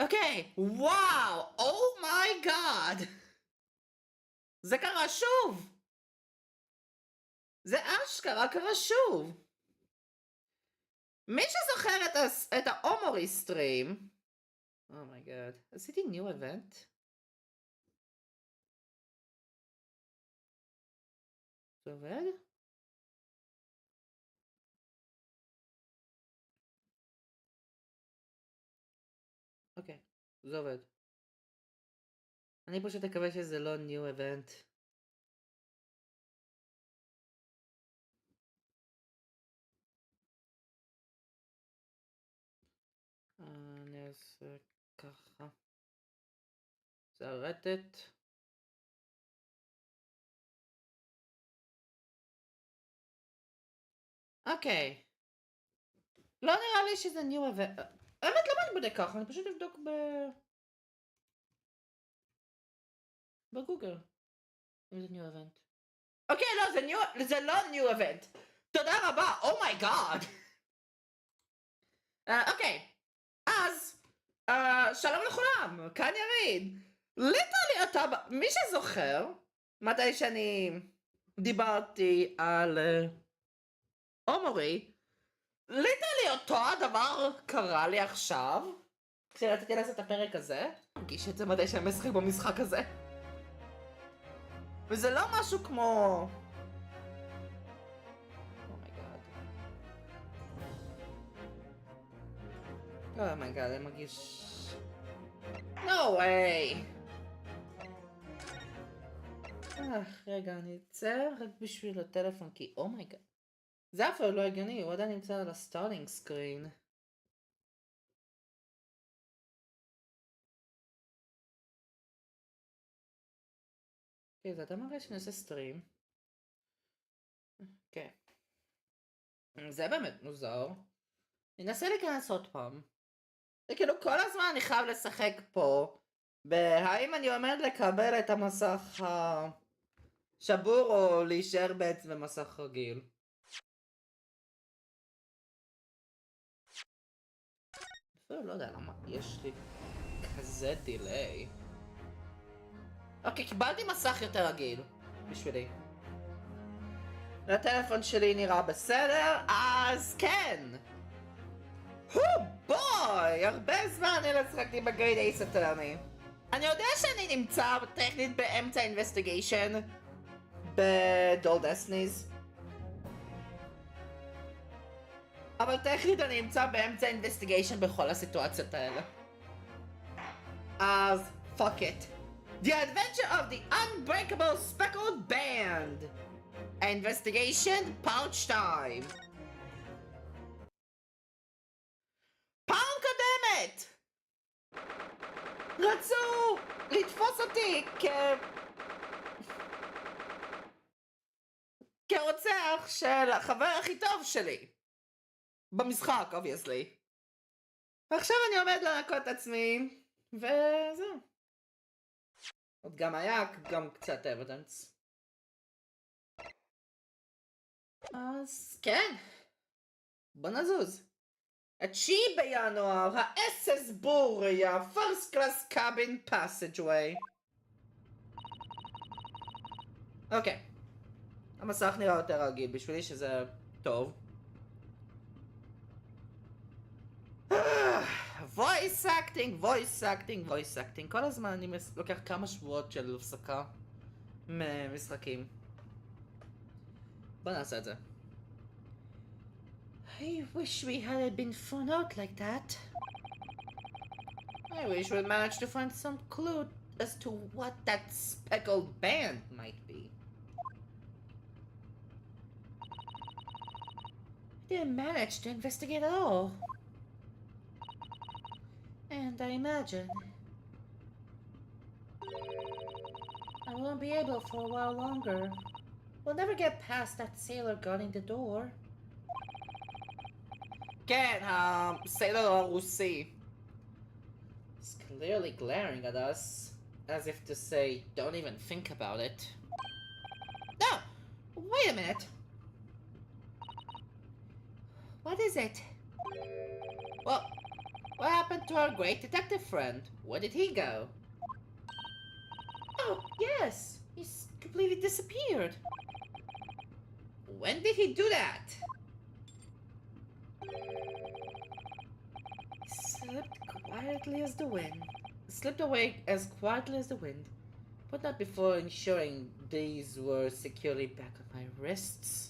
אוקיי, וואו, אומייגאד. זה קרה שוב. זה אשכרה קרה שוב. מי שזוכר את האומורי סטרים, אומייגאד, עשיתי ניו איבנט? זה עובד? אוקיי, זה עובד. אני פשוט אקווה שזה לא ניו איבנט. אני אעשה ככה. זה הרטט. אוקיי. לא נראה לי שזה ניו איבנט. האמת, למה אני בודק ככה? אני פשוט אבדוק בגוגל. אם זה ניו איבנט. אוקיי, לא, זה לא ניו איבנט. תודה רבה, אומייגאד. אוקיי. אז, שלום לכולם, כאן ירין. ליטרלי אתה, מי שזוכר, מתי שאני דיברתי על אומורי, ליטרלי אותו הדבר קרה לי עכשיו, כשרציתי לעשות את הפרק הזה, נגיש את זה מתי שאני משחק במשחק הזה. וזה לא משהו כמו... אומייגאד. אומייגאד, אני מרגיש... No way! רגע, אני אצא רק בשביל הטלפון, כי אומייגאד. זה אפילו לא הגיוני, הוא עדיין נמצא על הסטארטינג סקרין. אוקיי, זה אתה מראה שאני עושה סטרים. כן. זה באמת מוזר. ננסה להיכנס עוד פעם. זה כאילו כל הזמן אני חייב לשחק פה. והאם אני עומד לקבל את המסך השבור או להישאר בעצם במסך רגיל? אפילו לא יודע למה יש לי כזה דיליי. אוקיי, קיבלתי מסך יותר רגיל בשבילי. הטלפון שלי נראה בסדר, אז כן! בוי! הרבה זמן אני לא שחקתי בגריד אייס אטרני. אני יודע שאני נמצא טכנית באמצע אינבסטיגיישן בדול דסטיניז. אבל טכנית אני נמצא באמצע אינבסטיגיישן בכל הסיטואציות האלה. אז fuck it. The Adventure of the Unbreakable Speckled Band. Investigation Part 2. פעם קודמת! רצו לתפוס אותי כרוצח של החבר הכי טוב שלי. במשחק, obviously. ועכשיו אני עומד לנקות את עצמי, וזהו. עוד גם היה גם קצת אבידנס. אז כן. בוא נזוז. ה-9 בינואר, ה-SS בוריה, First Class Cabin Passageway. אוקיי. המסך נראה יותר רגיל, בשבילי שזה טוב. voice acting. כל הזמן אני לוקח כמה שבועות של הפסקה ממשחקים. בוא נעשה את זה. I wish we hadn't been thrown out like that. I wish we'd managed to find some clue as to what that speckled band might be. I didn't manage to investigate at all. And I imagine I won't be able for a while longer. We'll never get past that sailor guarding the door. כן, הסיילר הרוסי. He's clearly glaring at us, as if to say, don't even think about it. No! Wait a minute! What is it? What happened to our great detective friend? Where did he go? Oh, yes! He's completely disappeared. When did he do that? Slipped away as quietly as the wind, but not before ensuring these were securely back on my wrists.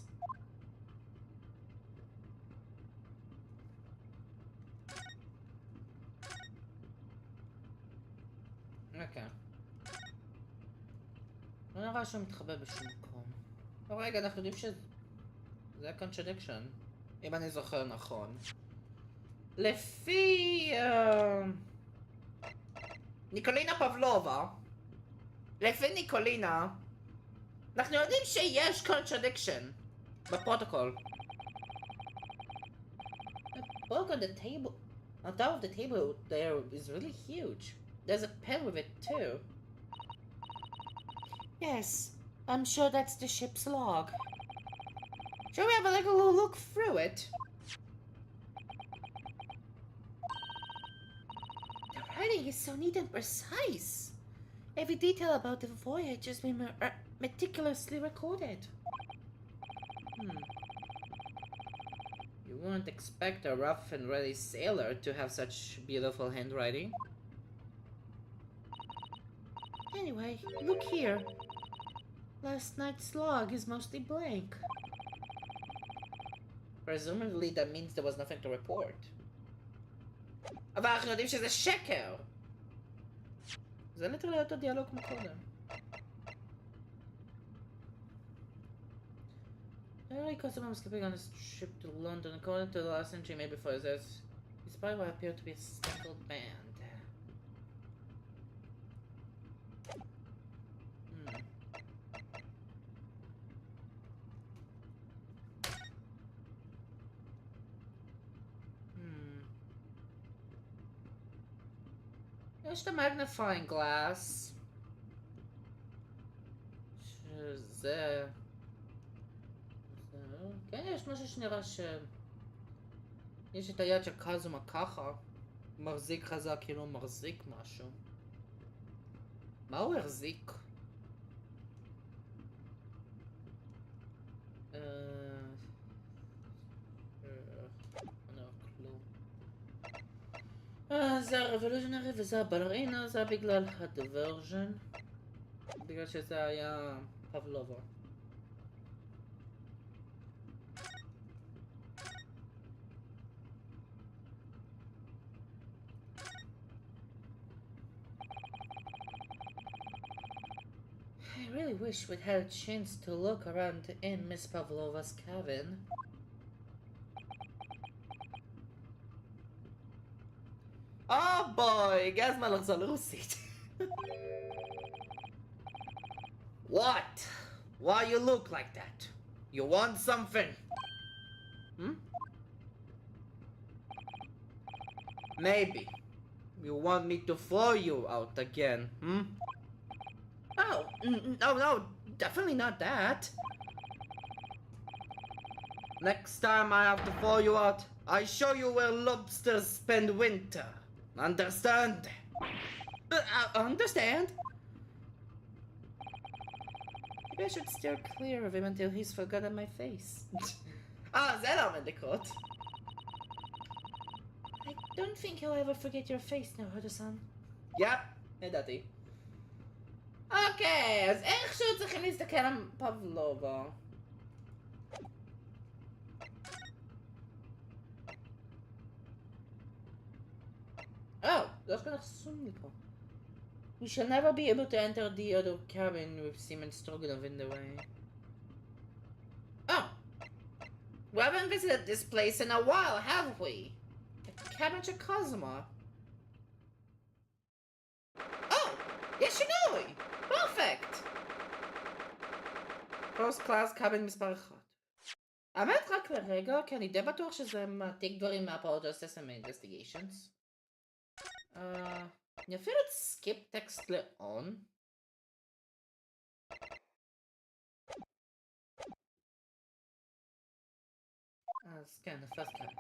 אוקיי. לא נראה שהוא מתחבא בשום מקום. רגע, אנחנו יודעים שזה contradiction, אם אני זוכר נכון. לפי... ניקולינה פבלובה, לפי ניקולינה, אנחנו יודעים שיש contradiction בפרוטוקול. The book on the table, on top of the table there is really huge. There's a pen with it too. Yes, I'm sure that's the ship's log. Shall we have a little look through it? The writing is so neat and precise. Every detail about the voyage has been meticulously recorded. You wouldn't expect a rough and ready sailor to have such beautiful handwriting. Anyway, look here. Last night's log is mostly blank. Presumably that means there was nothing to report. אבל אנחנו יודעים שזה שקר! זה לטרלי אותו דיאלוג כמו קודם. Every customer escaping on his trip to London, according to the last entry made before this, he spied what appeared to be a speckled band. יש את המגניפיינג גלאס שזה... כן, יש משהו שנראה יש את היד של קזומה ככה מחזיק חזק כאילו הוא מחזיק משהו. מה הוא החזיק? זה הרבולוז'נרי וזה הבלרינה, זה בגלל הדוורז'ן, בגלל שזה היה פבלובה. I really wish we'd had a chance to look around in Miss Pavlova's cabin. Oh boy, הגיע הזמן לחזור לרוסית. What? Why you look like that? You want something? Maybe. You want me to throw you out again, Oh, no, definitely not that. Next time I have to throw you out, I show you where lobsters spend winter. Understand? Understand? Maybe I should steer clear of him until he's forgotten my face. זה לא מדקות. I don't think he'll ever forget your face now, Hodo-san. Yep, ידעתי. אוקיי, אז איכשהו צריכים להסתכל על פבלובה. Oh, that's gonna me. We shall never be able to enter the other cabin with Seaman Stroganov in the way. Oh! We haven't visited this place in a while, have we? The cabin to Cosmo. Oh! Yoshinori! Perfect! First class cabin מספר 1. האמת רק לרגע, כי אני די בטוח שזה מעתיק דברים מהפרודות ססמי אינבסטיגיישנס. אני אפילו סקיפ טקסט לאון. אז כן, the first cabin.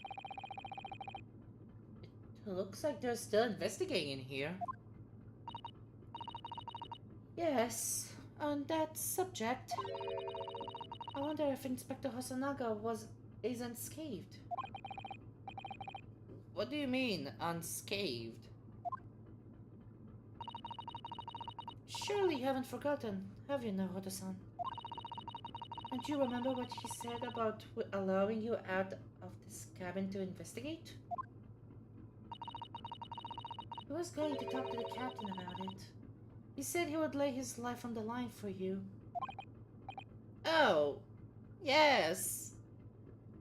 It Looks like they're still investigating in here. Yes, on that subject, I wonder if Inspector Hosonaga is unscathed. What do you mean, unscathed? Surely you haven't forgotten, have you, Naruto-san? Don't you remember what he said about allowing you out of this cabin to investigate? He was going to talk to the captain about it. He said he would lay his life on the line for you. Oh, yes.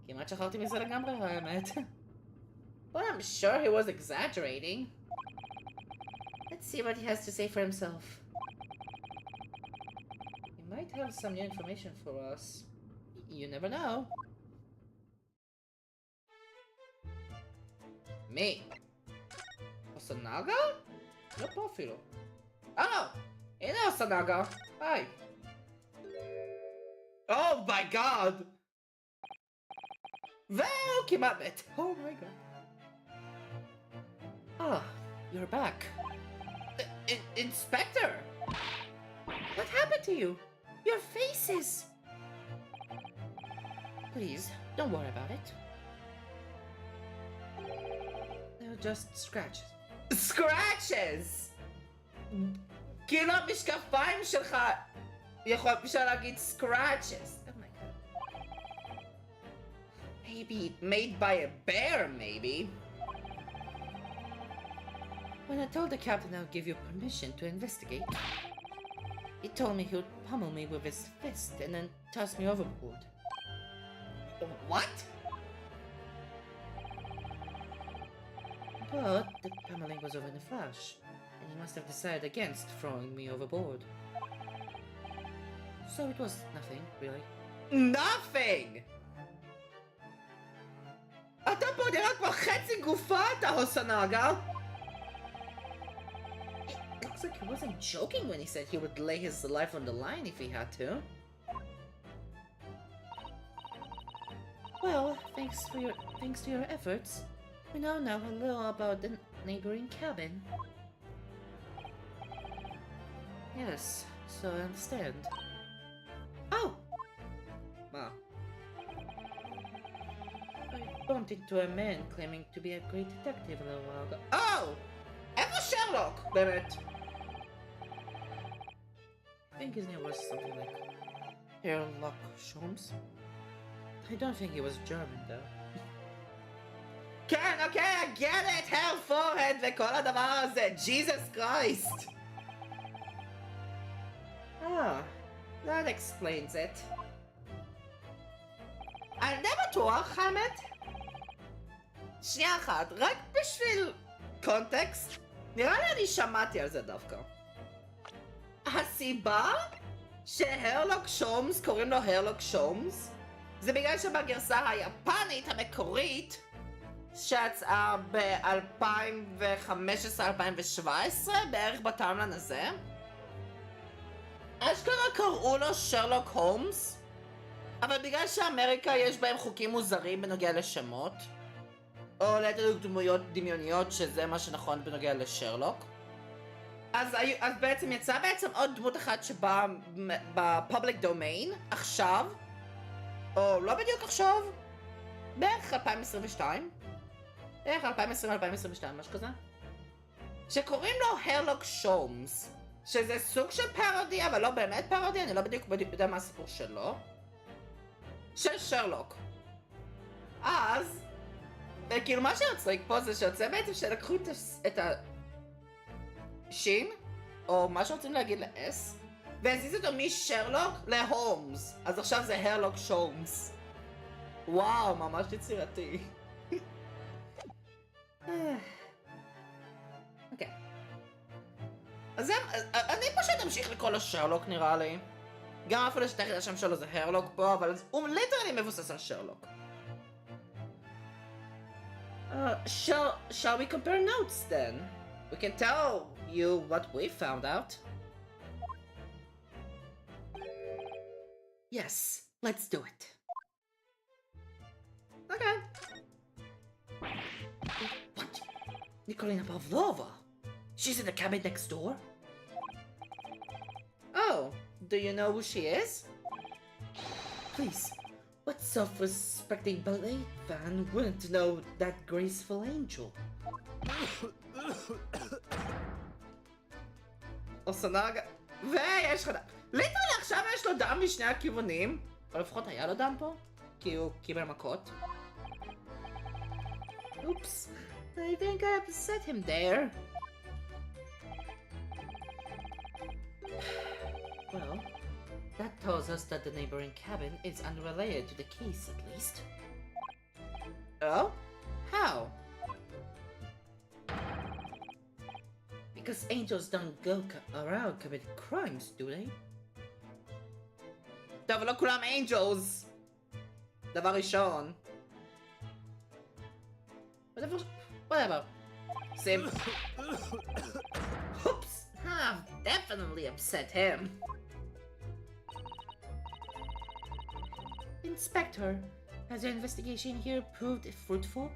כמעט שכחתי מזה לגמרי, האמת. But I'm sure he was exaggerating. Let's see what he has to say for himself. He might have some new information for us. You never know. Me? Hosonaga? לא פה אפילו. הנה הוסנגה. היי. Oh my god! והוא כמעט מת. Oh my god. Ah, you're back. Inspector! What happened to you? Your face is... Please, don't worry about it. They're just scratches. Scratches! כאילו המשקפיים שלך אפשר להגיד scratches. Oh my god. Maybe made by a bear, maybe. When I told the captain I would give you permission to investigate, he told me he would pummel me with his fist and then toss me overboard. What? But the pummeling was over in a flash, and he must have decided against throwing me overboard. So it was nothing, really. Nothing! אתה פה נראה כמו חצי גופה, אתה הוסנגה! It looks like he wasn't joking when he said he would lay his life on the line if he had to. Well, thanks to your efforts, we now know a little about the neighboring cabin. Yes, so I understand. Oh! Wow. I bumped into a man claiming to be a great detective a little while ago. Oh! Ever Sherlock! באמת. I think his name was something like Sherlock Holmes. I don't think he was German though. כן, אוקיי, I get it! Hell forehead וכל הדבר הזה! Jesus Christ! Ah, that explains it. אני די בטוח, האמת? שנייה אחת, רק בשביל קונטקסט, נראה לי אני שמעתי על זה דווקא. הסיבה שהרלוק שומס קוראים לו הרלוק שומס זה בגלל שבגרסה היפנית המקורית שיצאה ב-2015-2017 בערך בטיימליין הזה אשכרה קראו לו שרלוק הולמס אבל בגלל שאמריקה יש בהם חוקים מוזרים בנוגע לשמות או ליתר דמויות דמיוניות שזה מה שנכון בנוגע לשרלוק אז בעצם יצאה עוד דמות אחת שבאה בפובליק דומיין עכשיו או לא בדיוק עכשיו בערך 2022 בערך 2020-2022 משהו כזה שקוראים לו הרלוק שומס שזה סוג של פרודיה אבל לא באמת פרודיה אני לא בדיוק יודע מה הסיפור שלו של שרלוק אז כאילו מה שיוצריק פה זה שיוצא בעצם שלקחו את שין או מה שרוצים להגיד ל-S והזיז אותו משרלוק להומס אז עכשיו זה הרלוק שומס וואו ממש יצירתי אוקיי אז אני פשוט אמשיך לקרוא לו שרלוק נראה לי גם אפילו שתכף השם שלו זה הרלוק פה אבל הוא ליטרלי מבוסס על שרלוק shall we compare notes then? We can tell you what we found out. Yes, let's do it. Okay. What? Nikolina Pavlova. She's in the cabin next door. Oh, do you know who she is? Please, what self-respecting ballet fan wouldn't know that graceful angel? אוסנגה, ויש לך דם. ליטרלי עכשיו יש לו דם משני הכיוונים. או לפחות היה לו דם פה, כי הוא קיבל מכות. Oops, I think I upset him there. Well, that tells us that the neighboring cabin is unrelated to the case at least. Oh? How? Because angels don't go around committing crimes, do they? טוב, לא כולם angels! דבר ראשון. Whatever. Sim. Oops! I've definitely upset him. Inspector, has your investigation here proved fruitful?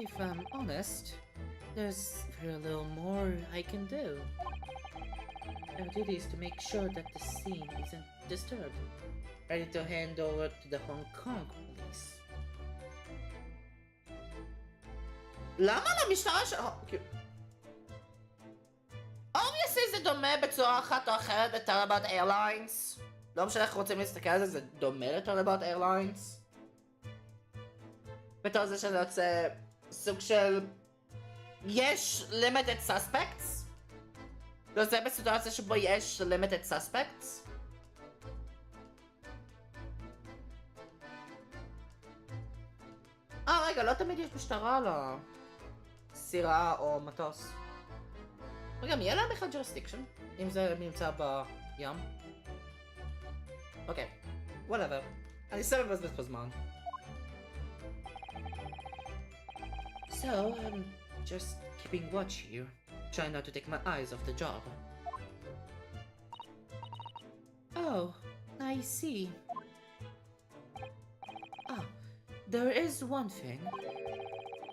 If I'm honest, there's very little more I can do. Our duty is to make sure that the scene isn't disturbed. Ready to hand over to the Hong Kong police. למה למשטרה ש... Obviously זה דומה בצורה אחת או אחרת לטרלבאט איירליינס. לא משנה איך רוצים להסתכל על זה, זה דומה לטרלבאט איירליינס. בתור זה שזה יוצא סוג של... יש limited suspects? זה בסיטואציה שבו יש limited suspects? רגע, לא תמיד יש משטרה לסירה או מטוס. וגם יהיה להם בכלל jurisdiction, אם זה נמצא בים. אוקיי, whatever. אני סתם מבזבז פה זמן. So, I'm just keeping watch here, trying not to take my eyes off the job. Oh, I see. Ah, there is one thing.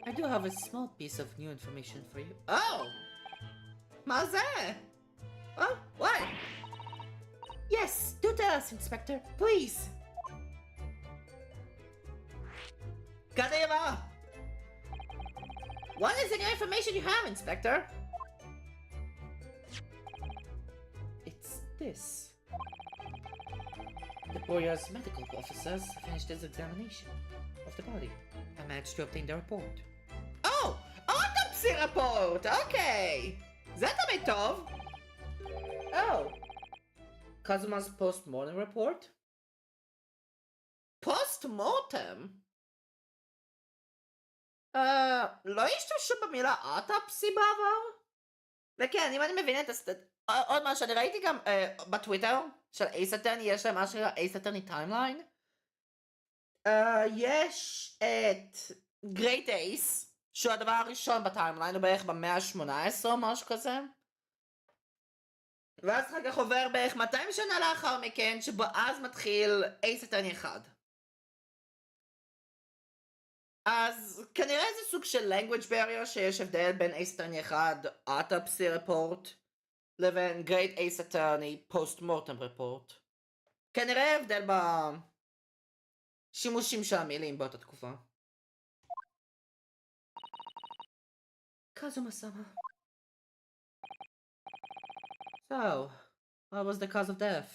I do have a small piece of new information for you. Oh! מה זה? Oh, what? Yes, do tell us, Inspector, please. קדימה! What is the new information you have, Inspector? It's this. The Borea's medical officers finished his examination of the body and managed to obtain the report. Oh! Autopsy report! Okay! זה תמיד טוב! Oh! Kazuma's post-mortem report? Post-mortem? לא השתמשו במילה אוטופסי בעבר? וכן, אם אני מבינה את עוד מה שאני ראיתי גם בטוויטר של אייס אטרני, יש להם מה שנקרא אייס אטרני טיימליין. יש את גרייט אייס, שהוא הדבר הראשון בטיימליין, הוא בערך במאה ה-18 או משהו כזה. ואז אחר כך עובר בערך 200 שנה לאחר מכן, שבו אז מתחיל אייס אטרני 1. אז כנראה זה סוג של language barrier שיש הבדל בין אייס אטרני 1 autopsy report לבין great ace attorney post-mortem report. כנראה הבדל בשימושים של המילים באותה תקופה. Kazuma-sama. So, what was the cause of death?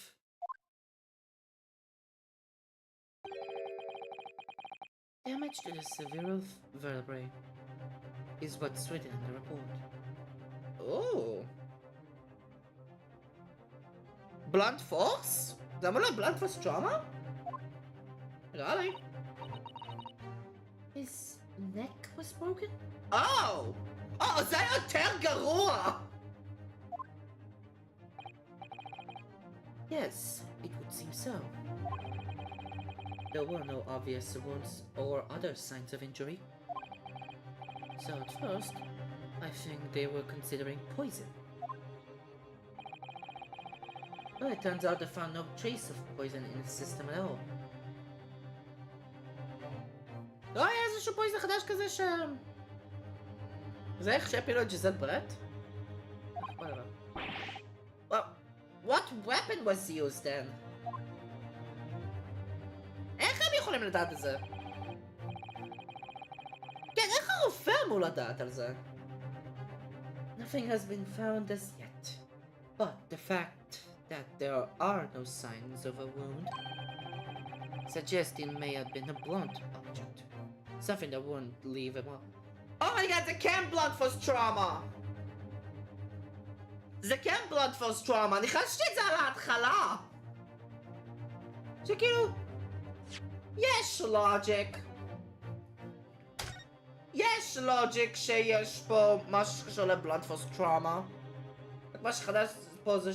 Damage to the cerebral vertebrae is what's written in the report. Oh. Blunt force? זה אמור להיות blunt force trauma? נראה לי. His neck was broken? Oh! Oh, זה יותר גרוע! Yes, it would seem so. There were no obvious wounds or other signs of injury. So at first, I think they were considering poison. But it turns out they found no trace of poison in the system at all. היה איזה איזשהו פויזן חדש כזה ש... זה איך שהפילו את ג'יזל ברט? What weapon was used then? איך הם יכולים לדעת את זה? כן, איך הרופא אמור לדעת על זה? Nothing has been found as yet, but the fact that there are no signs of a wound suggests it may have been a blunt object, something that wouldn't leave a mark. Oh my god, זה כן blunt force trauma! זה כן blunt force trauma, אני חשתי את זה על ההתחלה! שכאילו... יש לוג'יק! יש לוג'יק שיש פה משהו שקשור לבלנט פורס טראומה. מה שחדש פה זה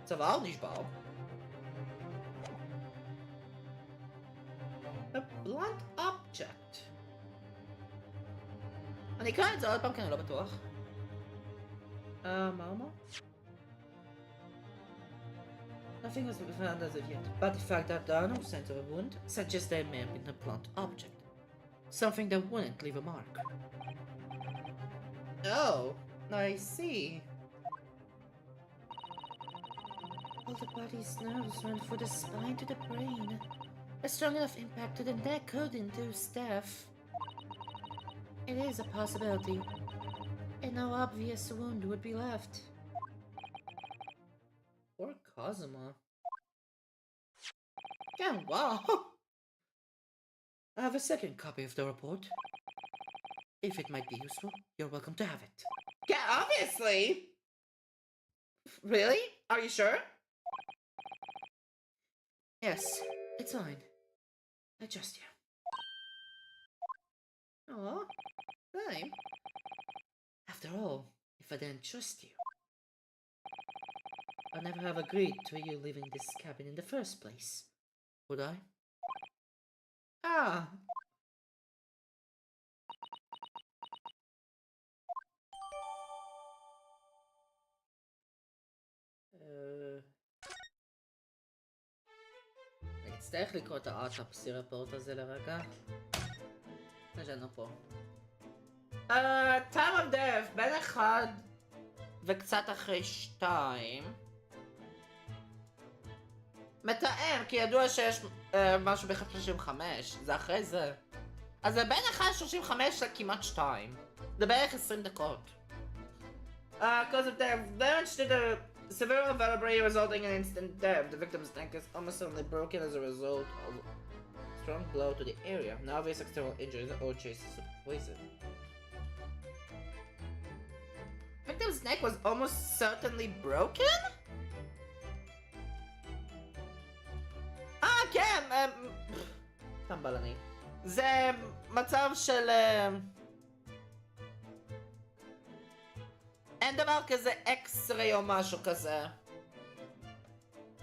שהצוואר נשבר. A blunt object. אני אקרא את זה עוד פעם כי אני לא בטוח. מה? Nothing has been found as of yet, but the fact that there are no signs of a wound suggests that it may have been a blunt object. Something that wouldn't leave a mark. Oh, I see. All the body's nerves run from the spine to the brain. A strong enough impact to the neck could induce death. It is a possibility, and no obvious wound would be left. Poor Kazuma. Yeah, wow. I have a second copy of the report. If it might be useful, you're welcome to have it. Yeah, obviously! Really? Are you sure? Yes, it's fine. I trust you. Aw, same. After all, if I didn't trust you, I'd never have agreed to you leaving this cabin in the first place, would I? Ah. אני אצטרך לקרוא את האוטופסי רפורט הזה לרגע. נשארנו פה. time of death, בין 1 וקצת אחרי 2. מתאם, כי ידוע שיש משהו ב-1:35, זה אחרי זה. אז זה בין 1:35 לכמעט 2. זה בערך 20 דקות. Cause of death, damage to the severe vertebrae resulting in instant death. The victim's neck is almost certainly broken as a result of a strong blow to the area. No obvious external injuries or traces of poison. Victim's neck was almost certainly broken? כן, טמבלני. זה מצב של... אין דבר כזה אקס-ריי או משהו כזה.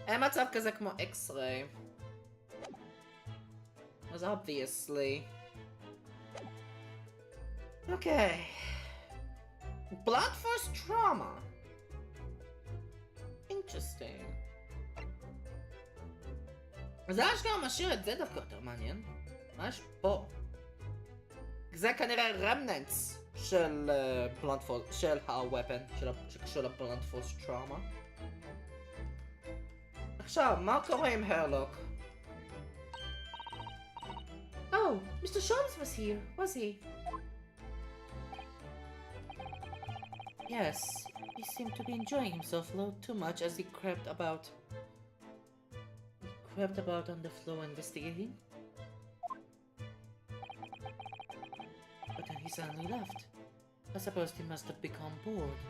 אין מצב כזה כמו אקס-ריי. אז obviously. אוקיי. Blood force trauma. Interesting. זה אשכרה משאיר את זה דווקא יותר מעניין. מה יש פה? זה כנראה רמננטס של בלנט פורס, של הוופן, שקשור לבלנט פורס טראומה. עכשיו, מה קורה עם הרלוק? Oh, Mr. Sholmes was here, was he? Yes, he seemed to be enjoying himself a little too much as he crept about on the floor investigating. But then he suddenly left. I suppose he must have become bored.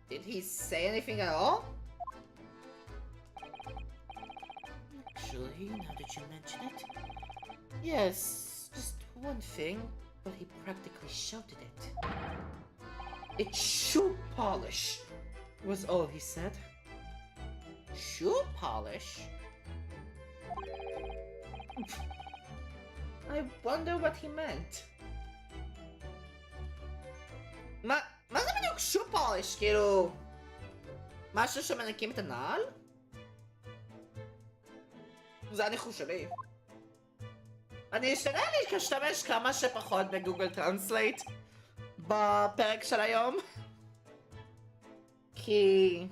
Did he say anything at all? Actually, now that you mention it. Yes, just one thing, but he practically shouted it. It's shoe polish, was all he said. Shoe polish? I wonder what he meant. מה זה בדיוק shoe polish? כאילו... משהו שמנקים את הנעל? זה הניחוש שלי. אני אשתדל להשתמש כמה שפחות בגוגל טרנסלייט בפרק של היום. כי...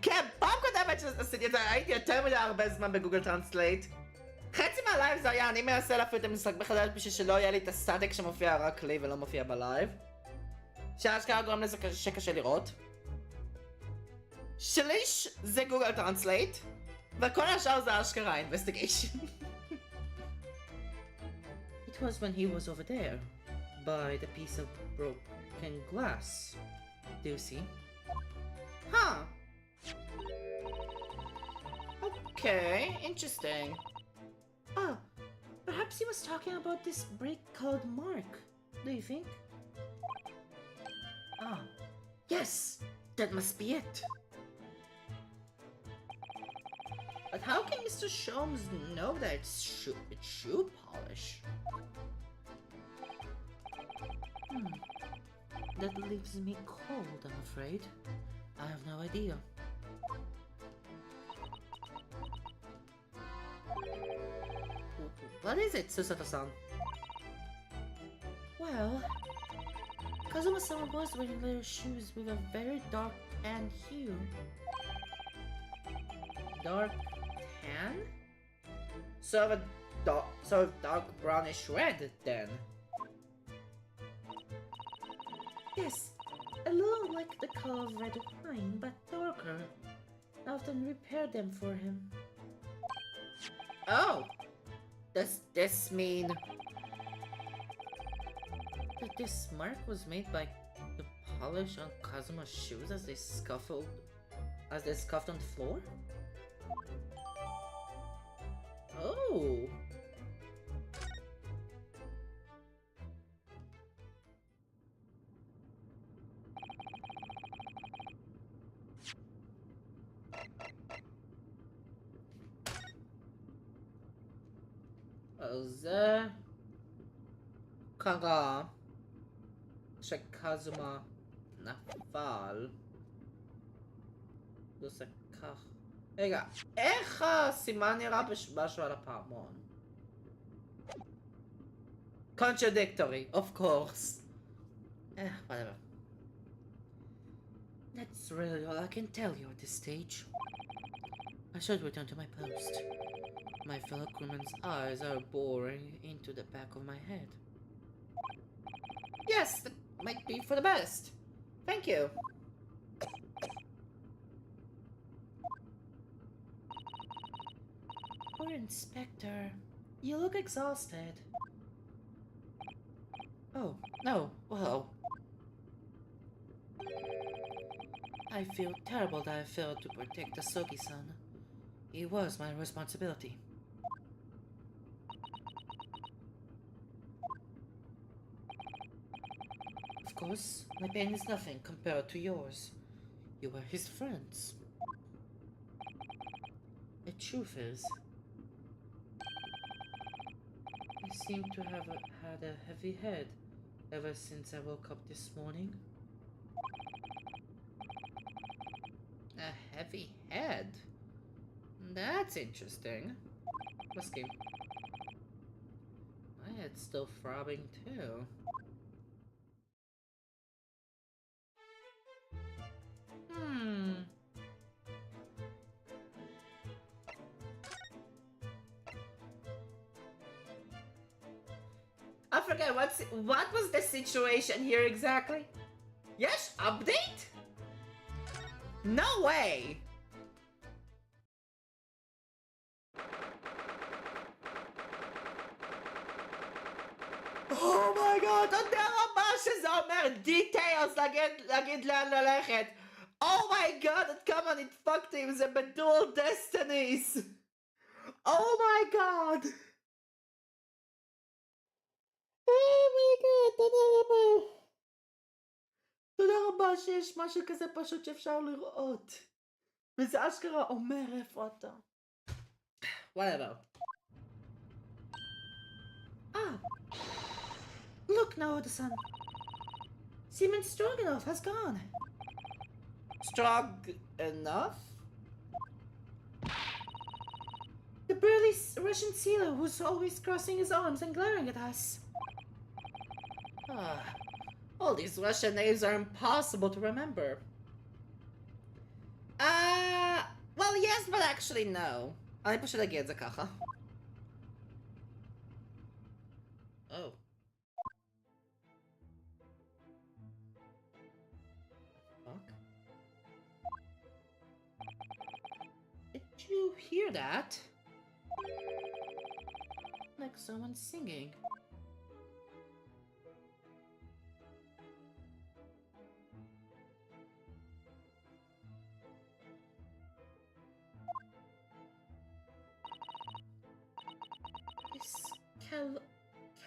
כן, פעם קודמת שעשיתי את זה, הייתי יותר מדי הרבה זמן בגוגל טרנסלייט. חצי מהלייב זה היה, אני מנסה להפעיל את המשחק מחדש בשביל שלא יהיה לי את הסטטיק שמופיע רק לי ולא מופיע בלייב. שאשכרה גורם לזה שקשה לראות. שליש זה גוגל טרנסלייט, וכל השאר זה אשכרה investigation. It was when he was over there, by the piece of broken glass. Do you see? Huh. Okay, interesting. Oh, perhaps he was talking about this brick called Mark. Do you think? Ah, yes, that must be it. But how can Mr. Sholmes know that it's shoe polish? That leaves me cold, I'm afraid. I have no idea. What is it, Susato-san? Well, Kazuma-san was wearing little shoes with a very dark tan hue. Dark tan? Sort of dark brownish red, then. Yes, a little like the color of red wine, but darker. I often repair them for him. Oh! Does this mean that this mark was made by the polish on Kazuma's shoes as they scuffed on the floor? Oh! זה קרה שקזומה נפל. זה עושה כך. רגע, איך הסימן נראה בהשוואה לפעמון? Contradictory, of course. Whatever. That's really all I can tell you at this stage. I should return to my post. My fellow crewmen's eyes are boring into the back of my head. Yes, that might be for the best. Thank you. Poor Inspector. You look exhausted. Oh, no, well. I feel terrible that I failed to protect Asogi-san. It was my responsibility. Of course, my pain is nothing compared to yours. You were his friends. The truth is, I seem to have had a heavy head ever since I woke up this morning. A heavy head? That's interesting. Whiskey. My head's still throbbing too. I forget what was the situation here exactly? Yes, update? No way! Oh my god, תודה רבה שזה אומר details להגיד לאן ללכת. Oh my god, עד כמה נדפקתי עם זה בדואל דסטיניס. Oh my god. Oh my god, תודה רבה. תודה רבה שיש משהו כזה פשוט שאפשר לראות. וזה אשכרה אומר איפה אתה. Whatever. Look now, Oda-san. Seaman Stroganoff has gone. Strog enough? The burly the Russian sailor who's always crossing his arms and glaring at us. All these Russian names are impossible to remember. Well, yes, but actually no. אני פשוט אגיד את זה ככה. Oh. Fuck. Did you hear that? Like someone singing.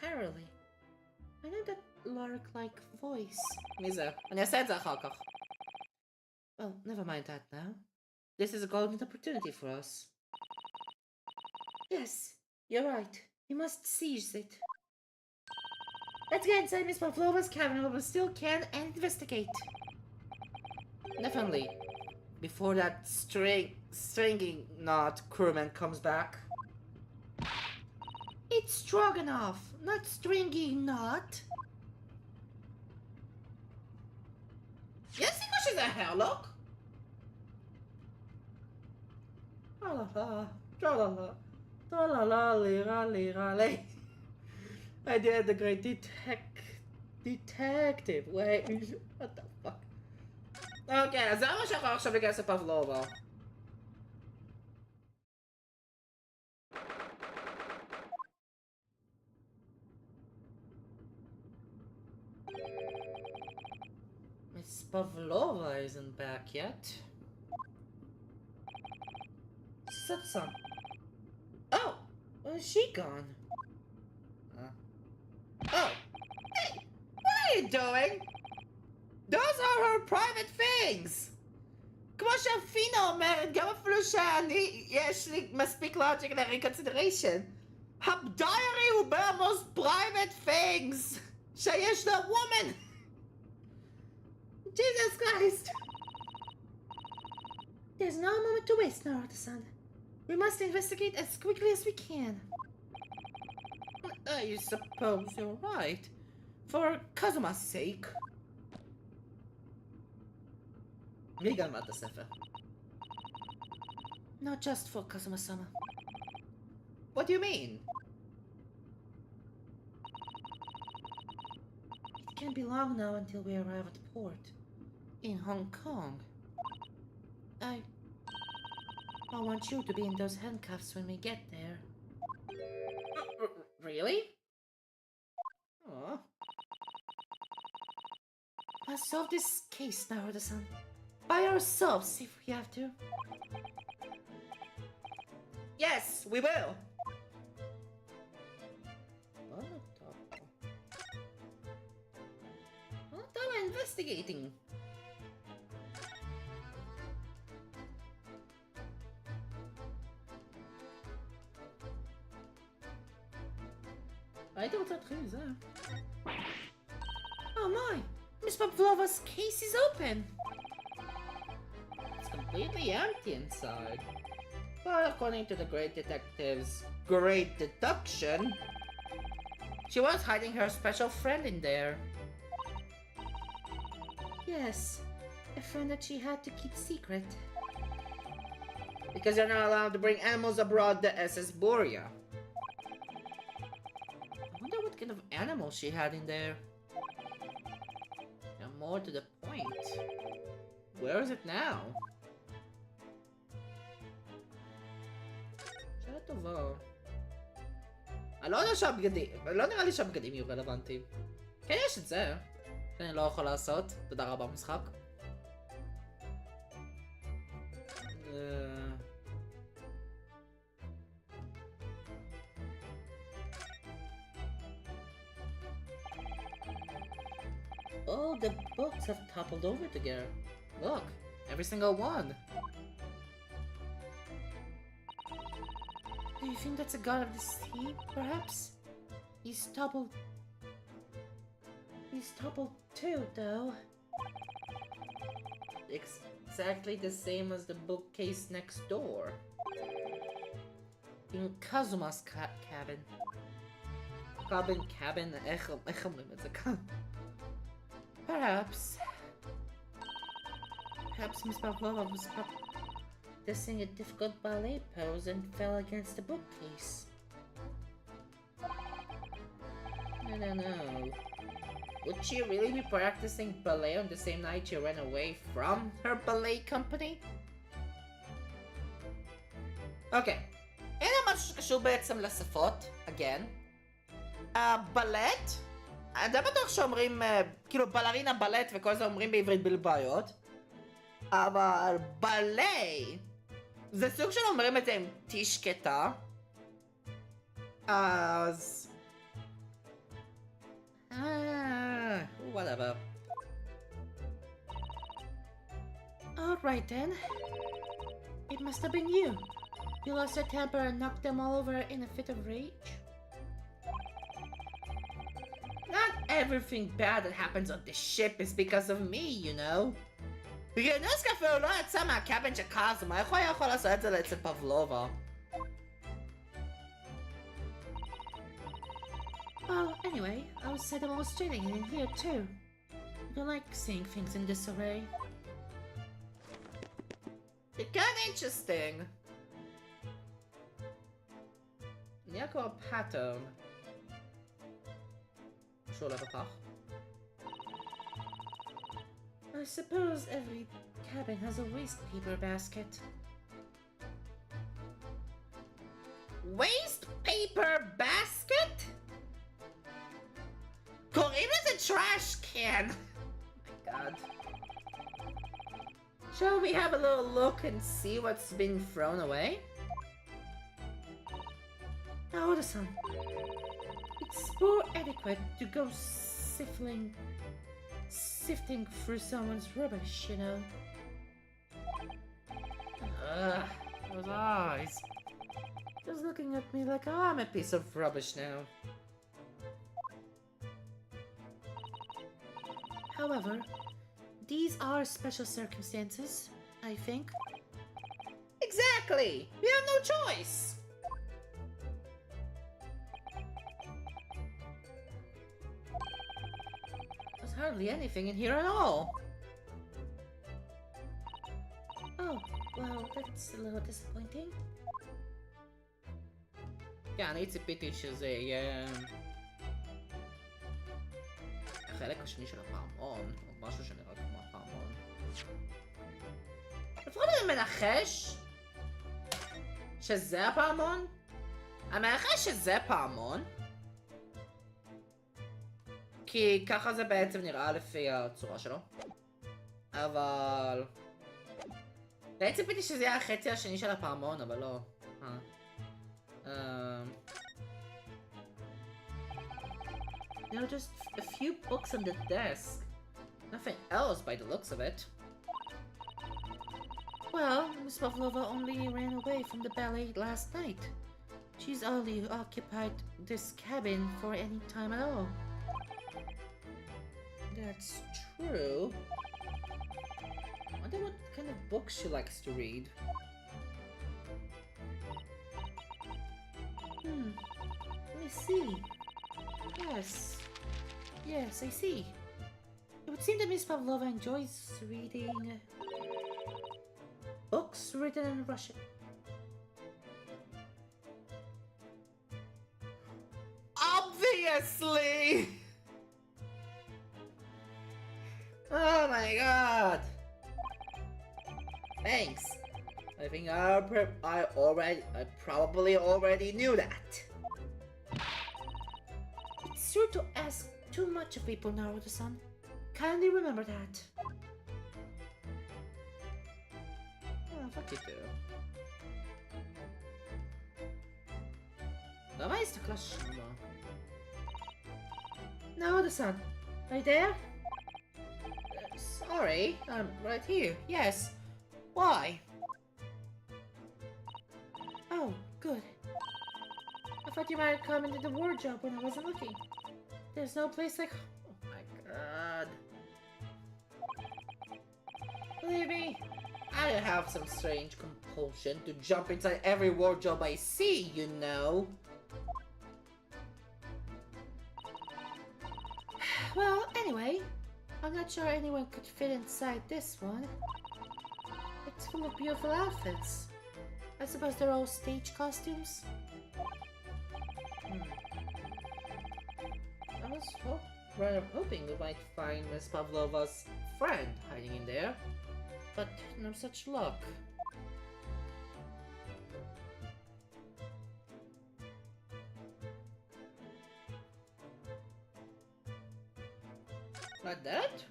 Caroly. I know that lark-like voice. Miza, אני אעשה את זה אחר כך. Well, never mind that now. This is a golden opportunity for us. Yes, you're right. We must seize it. Let's get inside Miss Pavlova's cabin where we still can and investigate. Definitely. Before that stringing knot crewman comes back. It's Stroganoff, not stringy knot. יש סיכוי שזה הרלוק? לירה. I did the great detective. Wait, what the fuck? אוקיי, אז זה מה שיכול עכשיו לגייס לפבלובה. Miss Pavlova isn't back yet. Son. Oh, where's she gone? Oh, hey, what are you doing? Those are her private things. כמו שאפינה אומרת, גם אפילו שאני, יש לי מספיק logic ל-reconsideration. הבדיירי הוא ב-most private things שיש ל-woman. Jesus Christ! There's no moment to waste now, Artisan. We must investigate as quickly as we can. I suppose you're right. For Kazuma's sake. Not just for Kazuma-sama. What do you mean? It can't be long now until we arrive at port. In Hong Kong. I want you to be in those handcuffs when we get there. Really? Aww. Let's solve this case now, Oda-san. By ourselves, if we have to. Yes, we will! What are we investigating? I don't think so. Oh my! Miss Pavlova's case is open! It's completely empty inside. But according to the great detective's great deduction, she was hiding her special friend in there. Yes, a friend that she had to keep secret. Because you're not allowed to bring animals aboard the SS Borea. I wonder what kind of animal she had in there. And more to the point, where is it now? שאלה טובה. אני לא יודע שהבגדים, לא נראה לי שהבגדים יהיו רלוונטיים. כן, יש את זה. אני לא יכול לעשות. תודה רבה משחק. All the books have toppled over together. Look, every single one. Do you think that's a god of the sea, perhaps? He's toppled too, though. Exactly the same as the bookcase next door. in Kazuma's cabin. cabin, איך אומרים את זה כאן? Perhaps Miss Pavlova was practicing a difficult ballet pose and fell against the bookcase. I don't know. Would she really be practicing ballet on the same night she ran away from her ballet company? אוקיי, הנה משהו שקשור בעצם לשפות, again. בלט, אני די בטוח שאומרים, כאילו בלרינה בלט וכל זה אומרים בעברית בלבעיות. אבל בלי, זה סוג של אומרים את זה עם טי שקטה. אז... whatever. Alright then. It must have been you. You lost your temper and knocked them all over in a fit of rage? Not everything bad that happens on the ship is because of me, you know. בגנוס אפילו לא יצא מהקאבן של קאזומה, איך הוא היה יכול לעשות את זה אצל פבלובה? Well, anyway, I was sad about sitting in here too. I don't like seeing things in disarray. It's kind of interesting. נהיה כמו pattern. קשור לבכך. I suppose every cabin has a waste paper basket. Waste paper basket? קוראים לזה trash can. Oh my god. Shall we have a little look and see what's been thrown away? Now, listen. It's more adequate to go sifting through someone's rubbish, you know. Ugh, those eyes. Just looking at me like I'm a piece of rubbish now. However, these are special circumstances, I think. Exactly! We have no choice! There's hardly anything in here at all. Oh, well, that's a little disappointing. Yeah, אני ציפיתי שזה יהיה... החלק השני של הפעמון, או משהו שנראה כמו הפעמון. לפחות אני מנחש שזה הפעמון? אני מנחש שזה פעמון, כי ככה זה בעצם נראה לפי הצורה שלו. אבל... די ציפיתי שזה יהיה החצי השני של הפעמון, אבל לא. You know, just a few books on the desk. Nothing else by the looks of it. Well, Miss Pavlova only ran away from the ballet last night. She's only occupied this cabin for any time at all. That's true. I wonder what kind of books she likes to read. Let me see. Yes, I see. It would seem that Miss Pavlova enjoys reading books written in Russian. Obviously! Oh my god! Thanks. I think I probably already knew that. It's sure to ask too much of people, Naruto-san. Kindly remember that. Oh, fuck you too. למה הסתכלה שמה? Naruto-san, are you there? Sorry, I'm right here. Yes. Why? Oh, good. I thought you might have come into the wardrobe when I wasn't looking. There's no place like... Oh my god. Believe me, I have some strange compulsion to jump inside every wardrobe I see, you know. Well, anyway, I'm not sure anyone could fit inside this one. It's full of beautiful outfits. I suppose they're all stage costumes? I was rather hoping we might find Miss Pavlova's friend hiding in there, but no such luck. Like that?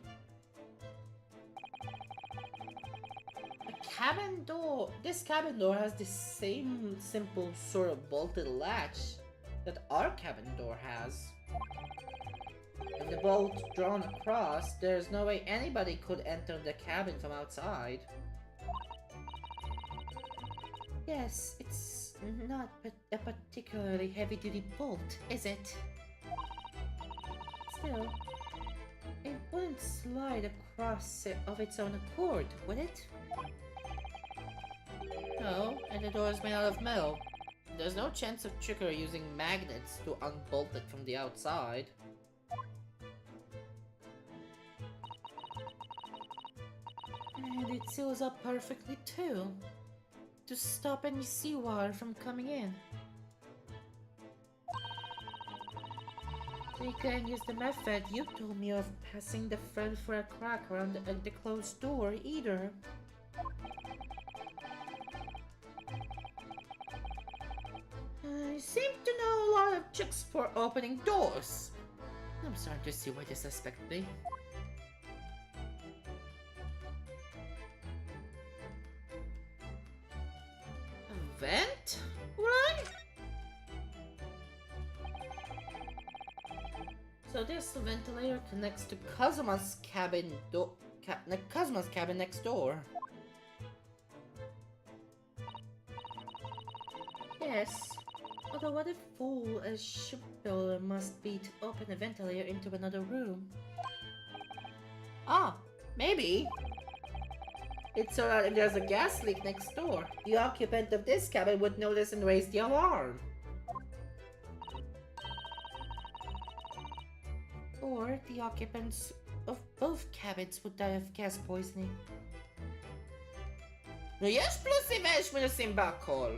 A cabin door. This cabin door has the same simple sort of bolted latch that our cabin door has. With the bolt drawn across, there's no way anybody could enter the cabin from outside. Yes, it's not a particularly heavy-duty bolt, is it? Still, it wouldn't slide across of its own accord, would it? No, and the door is made out of metal. There's no chance of trickery using magnets to unbolt it from the outside. And it seals up perfectly too, to stop any seawater from coming in. We can use the method you told me of, passing the thread for a crack around the closed door either. I seem to know a lot of tricks for opening doors. I'm starting to see why they suspect me. A vent? Right? So this ventilator connects to Kazuma's cabin Kazuma's cabin next door. Yes. Although what a fool a shipbuilder must be to open a ventilator into another room. Ah, maybe. It's so that if there's a gas leak next door, the occupant of this cabin would notice and raise the alarm. Or the occupants of both cabins would die of gas poisoning. No יש פלוסים ויש מינוסים בהכל.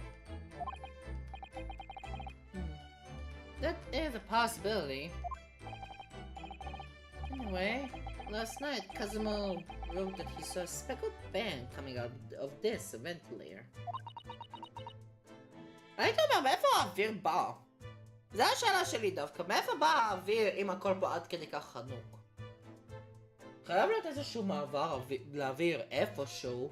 That is a possibility. Anyway, last night Kazuma wrote that he saw a speckled band coming out of this ventilator. הייתי אומר, מאיפה האוויר בא? זו השאלה שלי דווקא, מאיפה בא האוויר אם הכל פה עד כדי כך חנוק? חייב להיות איזשהו מעבר לאוויר איפשהו.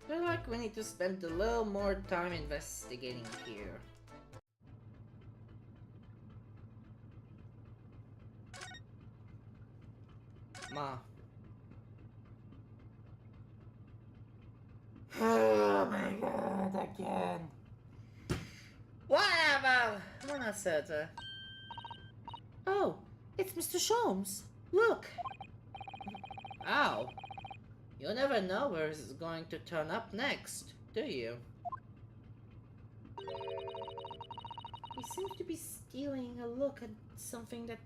I feel like we need to spend a little more time investigating here. Ma. Oh my god, again. Whatever! What said that? Oh, it's Mr. Sholmes. Look! Ow. You never know where this is going to turn up next, do you? He seems to be stealing a look at something that,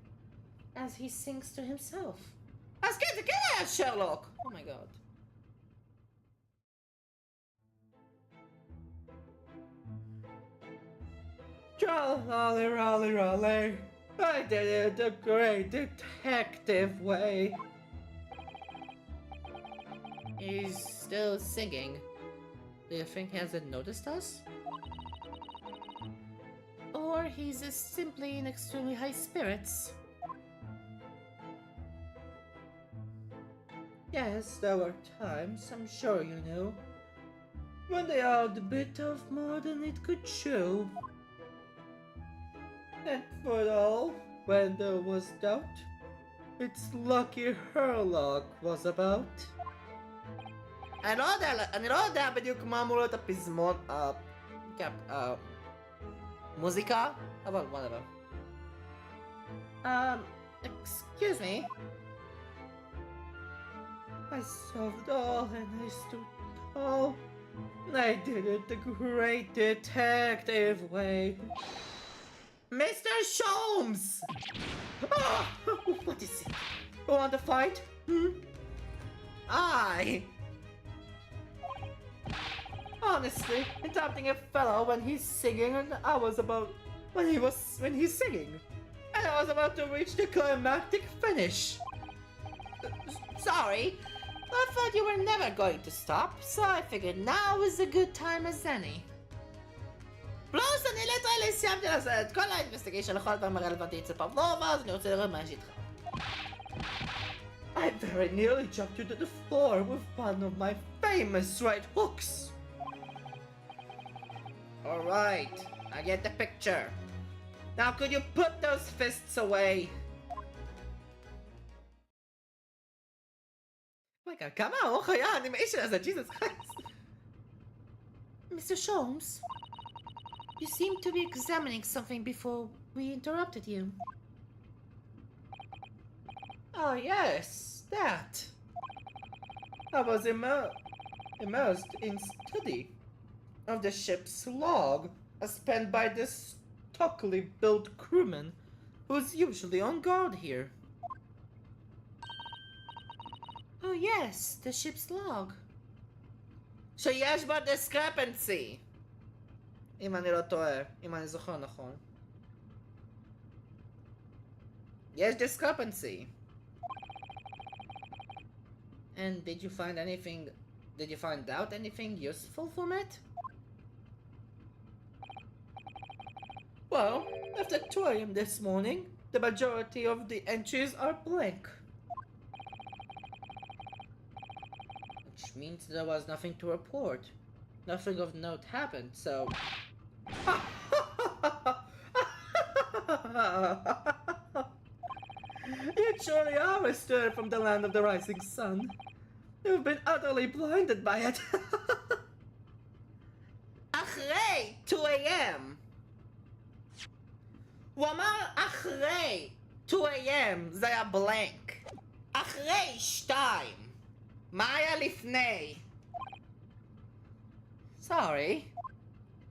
as he sings to himself. Let's get out, Sherlock! Oh my god. Raleigh, Raleigh, Raleigh. I did it the great detective way. He's still singing. Do you think he hasn't noticed us? Or he's simply in extremely high spirits. Yes, there were times, I'm sure you know, when they had a bit of more than it could chew. And for it all, when there was doubt, it's lucky her luck was about. אני לא יודע בדיוק מה אמור להיות הפזמון, מוזיקה אבל whatever. Excuse me. I solved all and I stood tall. I did it the great detective way. Mr. Sholmes! Ah, what is it? You want to fight? Honestly, interrupting a fellow when he's singing, and I was about when he's singing, and I was about to reach the climactic finish. Sorry, I thought you were never going to stop, so I figured now is a good time as any. פלוס, אני ליטרלי סיימתי לעשות את כל האינבסטיגיישן לכל הדברים הרלוונטיים אצל פבלובה, אז אני רוצה לראות מה יש איתך. I very nearly jumped you to the floor with one of my famous right hooks. Alright, I get the picture. Now could you put those fists away? Oh my god, כמה ארוך היה האנימיישן הזה, Jesus Christ. Mr. Sholmes, you seem to be examining something before we interrupted you. Oh yes, that. I was immersed in study of the ship's log as penned by this stockily built crewman who's usually on guard here. Oh yes, the ship's log. שיש בה discrepancy. אם אני לא טועה, אם אני זוכר נכון. יש discrepancy. And did you find out anything useful from it? Well, after 2 AM this morning, the majority of the entries are blank. Which means there was nothing to report. Nothing of note happened, so... You truly are a student from the land of the rising sun. You've been utterly blinded by it. אחרי 2 AM. הוא אמר אחרי 2 AM זה היה בלנק. אחרי 2. מה היה לפני? Sorry.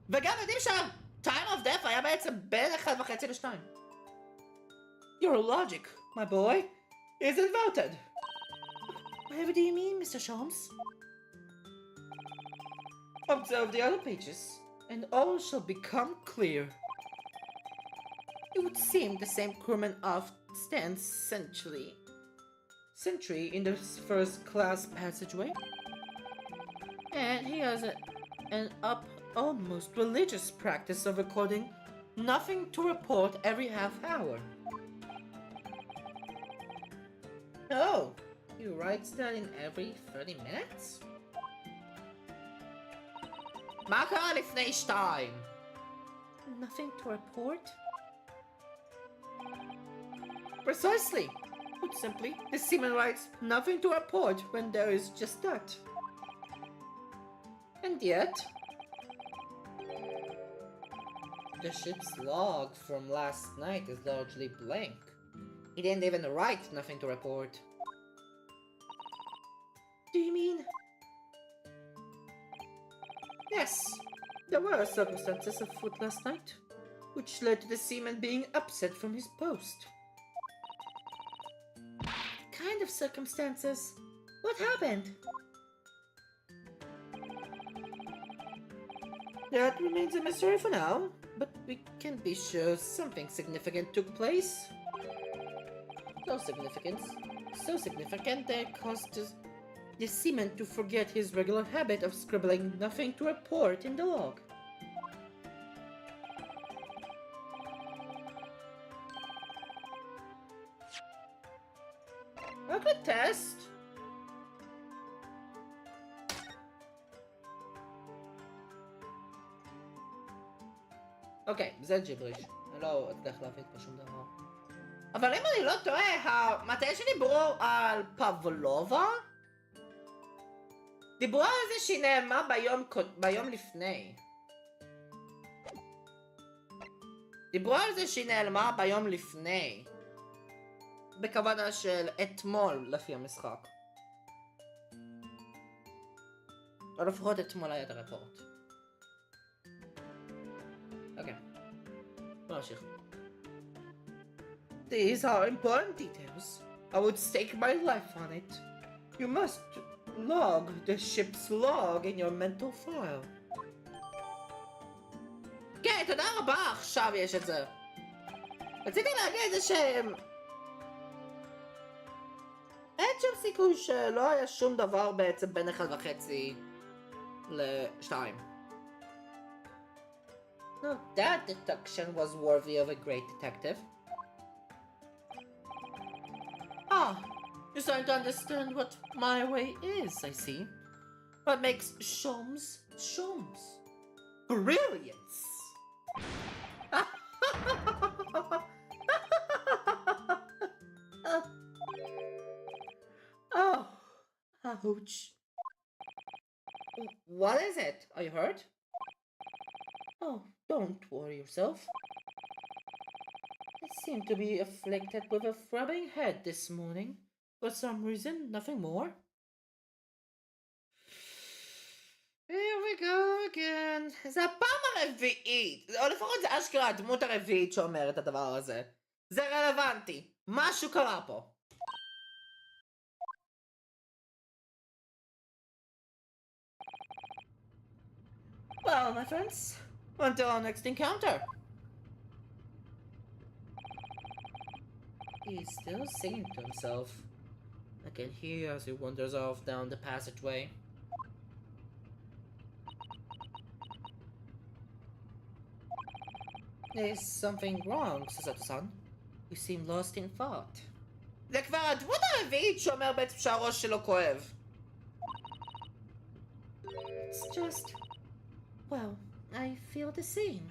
וגם יודעים שה-time of death היה בעצם בין 1.5 ל-2. Your logic, my boy, is inverted. Whatever do you mean, Mr. Sholmes? Observe the other pages, and all shall become clear. It would seem the same crewman stands sentry in the first-class passageway, and he has an almost religious practice of recording nothing to report every half hour. Oh, he writes that in every 30 minutes? מה קרה לפני 2? Nothing to report? Precisely. Put simply, the seaman writes nothing to report when there is just that. And yet, the ship's log from last night is largely blank. He didn't even write nothing to report. Do you mean? Yes, there were circumstances afoot last night, which led to the seaman being upset from his post. What kind of circumstances? What happened? That remains a mystery for now, but we can be sure something significant took place. So significant that it caused the seaman to forget his regular habit of scribbling nothing to report in the log. A good test. אוקיי, זה ג'יבריש. אני לא אצליח להבין פה שום דבר. אבל אם אני לא טועה, מתי שדיברו על פבלובה? דיברו על זה שהיא נעלמה ביום לפני. דיברו על זה שהיא נעלמה ביום לפני. בכוונה של אתמול לפי המשחק. או לפחות אתמול היה את הרפורט. אוקיי. בוא נמשיך. These are important details. I would stake my life on it. You must log the ship's log in your mental file. כן, תודה רבה, עכשיו יש את זה. רציתי להגיד שהם... אין שום סיכוי שלא היה שום דבר בעצם בין 1.5 ל-2. No, that deduction was worthy of a great detective. Ah, you're starting to understand what my way is, I see. What makes Shoms Shoms? Brilliance! Oh, ouch. What is it? Are you hurt? Oh, don't worry yourself. I seem to be afflicted with a throbbing head this morning. For some reason, nothing more. Here we go again. זה הפעם הרביעית, או לפחות זה אשכרה הדמות הרביעית שאומרת את הדבר הזה. זה רלוונטי. משהו קרה פה. Well, my friends, until our next encounter. He's still singing to himself. I can hear as he wanders off down the passageway. There's something wrong, Susato-san. You seem lost in thought. זה כבר הדמות הרביעית שאומר בעצם שהראש שלו כואב. It's just... well, I feel the same.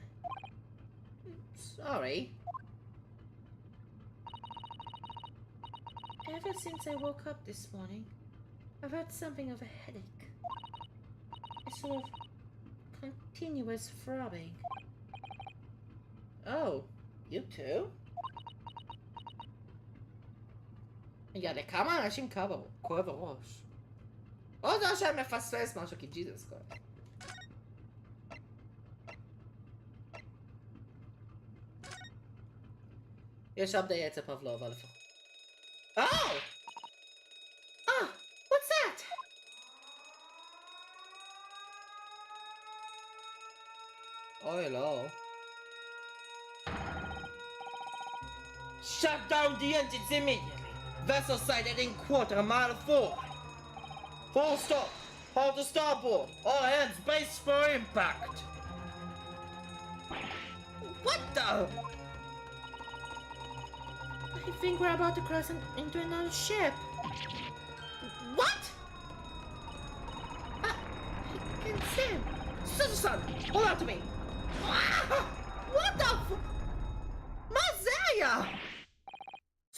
Sorry. Ever since I woke up this morning, I've had something of a headache. A sort of continuous throbbing. Oh, you too? רגע, לכמה אנשים כואב הראש? או זה שאני מפספס משהו, כי ג'יזוס כואב. יש update אצל פבלובה לפחות. Oh! Ah, what's that? אוי, לא. Shut down the engines immediately. Vessel sighted in quarter mile forward. Full stop. Hold the starboard. All hands brace for impact. What the? I think we're about to cross into another ship. What? I can see him. Susan, hold on to me. Ah! What the f... Mazaya!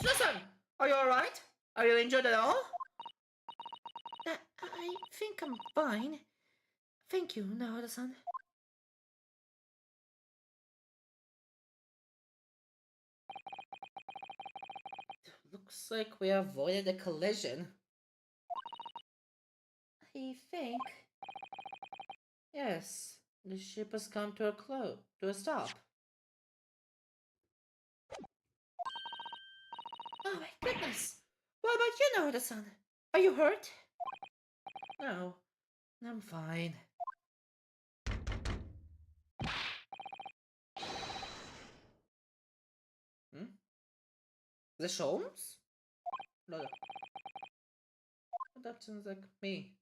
Susan, are you alright? Are you injured at all? I think I'm fine. Thank you, Naoda-san. Looks like we avoided a collision. I think... Yes, the ship has come to a stop. Oh my goodness! What about you, Naoda-san? Are you hurt? No, I'm fine. The Sholmes? No. That sounds like me.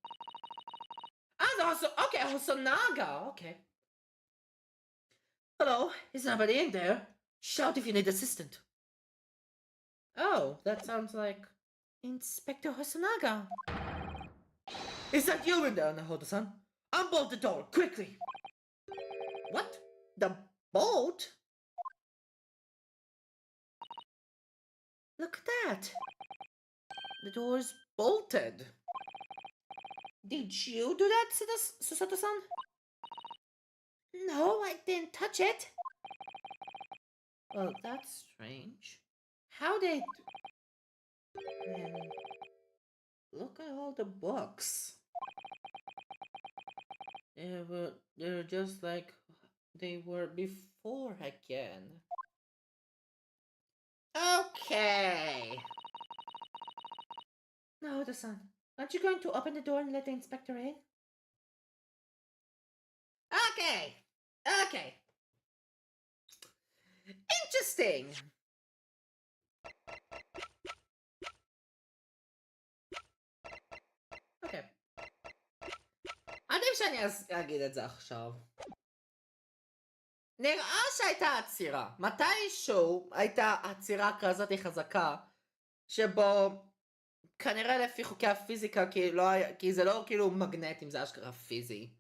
Okay, Hosonaga, okay. Hello, is anybody in there? Shout if you need assistance. Oh, that sounds like Inspector Hosonaga. Is that you in there, Nahoda-san? Unbolt the door, quickly! What? The bolt? Look at that. The door's bolted. Did you do that, Susato-san? No, I didn't touch it. Well, that's strange. How they... Man, look at all the books. They're just like they were before again. Okay. Now, the son, aren't you going to open the door and let the inspector in? Okay. Okay. Interesting. אוקיי. עדיף שאני אגיד את זה עכשיו. נראה שהייתה עצירה. מתישהו הייתה עצירה כזאת חזקה, שבו כנראה לפי חוקי הפיזיקה, כי זה לא כאילו מגנטים, זה אשכרה פיזי.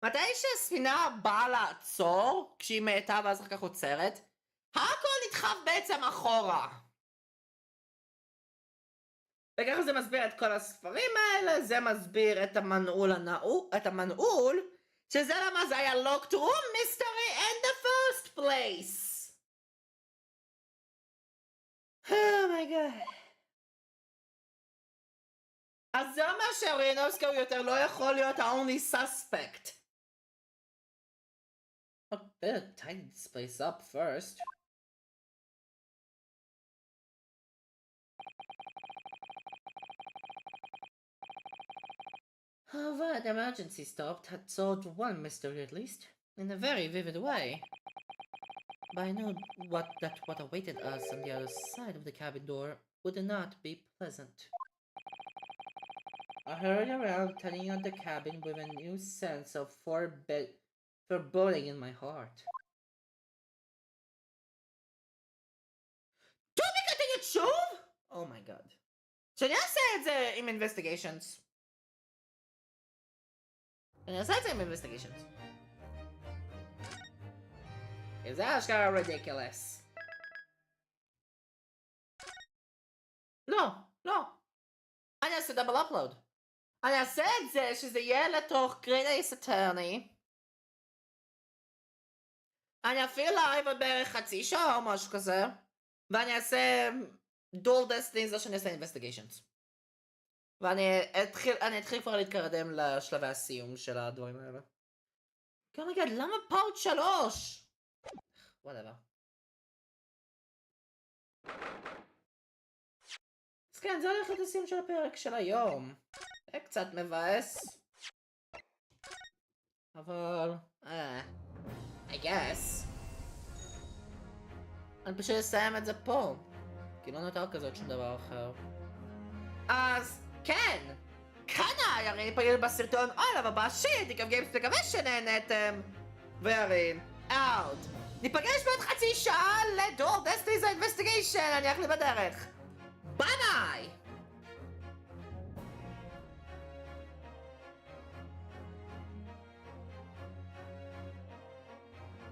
מתי שהספינה באה לעצור, כשהיא מאטה ואז אחר כך עוצרת, הכל נדחף בעצם אחורה. וככה זה מסביר את כל הספרים האלה, זה מסביר את המנעול, שזה למה זה היה locked room mystery in the first place. Oh my god. אז זה אומר שאורינובסקי הוא יותר לא יכול להיות ה-only suspect. I better tidy this place up first. However, the emergency stop had solved one mystery at least, in a very vivid way. But I knew that what awaited us on the other side of the cabin door would not be pleasant. I hurried around, turning on the cabin with a new sense of foreboding in my heart. To be continued שוב? Oh my god. שאני אעשה את זה עם investigations. אני אעשה את זה עם investigations. כי זה אשכרה ridiculous. לא. אני אעשה דאבל אפלוד. אני אעשה את זה שזה יהיה לתוך גרין אייס אטרני. אני אפעיל לייב עוד בערך חצי שעה או משהו כזה. ואני אעשה דול דסטיניז או שאני אעשה investigations. ואני אתחיל כבר להתקרדם לשלבי הסיום של הדברים האלה. אומייגאד, למה פארט 3? whatever. אז כן, זה הולך להיות הסיום של הפרק של היום. זה קצת מבאס. אבל... I guess. אני פשוט אסיים את זה פה. כי לא נותר כזאת שום דבר אחר. אז כן! כאן ירין ניפגש בסרטון עולב הבא של תיקף גיימס, מקווה שנהנתם. וירין, אאוט. ניפגש בעוד חצי שעה לדור דסטיניז האינבסטיגיישן, אני הולך לי בדרך. ביי ביי!